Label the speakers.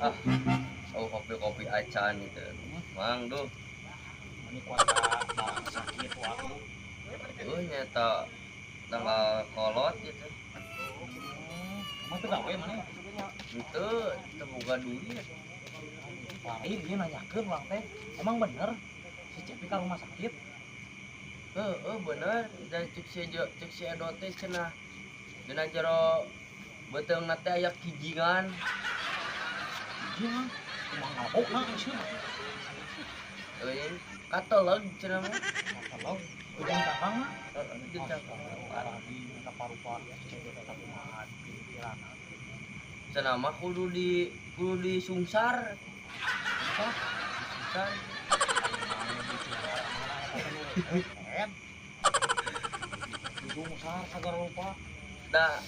Speaker 1: Ah, oh kopi-kopi acan itu. Mang duh,
Speaker 2: Ini kuota barang sakit waduh.
Speaker 1: nyata tanggal kolot gitu.
Speaker 2: Emang tuh gawe mana?
Speaker 1: Itu terbuka duit.
Speaker 2: Lain dia nanyakeun ulang teh. Emang bener si Cepi ke rumah sakit?
Speaker 1: Bener. Dan cek si Edo teh cenah. Dina jero beteung nate aya kijingan.
Speaker 2: Iya. Emang ngabok nah sih.
Speaker 1: Kateleg cenah mah.
Speaker 2: Kalau ujung cakang mah.
Speaker 1: Jeung cakang.
Speaker 2: Lagi minta paru-paru si Cepi tetap kumaha pikiran.
Speaker 1: Cenah mah kudu disungsar. Sungsar.
Speaker 2: Ujung sar sagara lupa.
Speaker 1: Da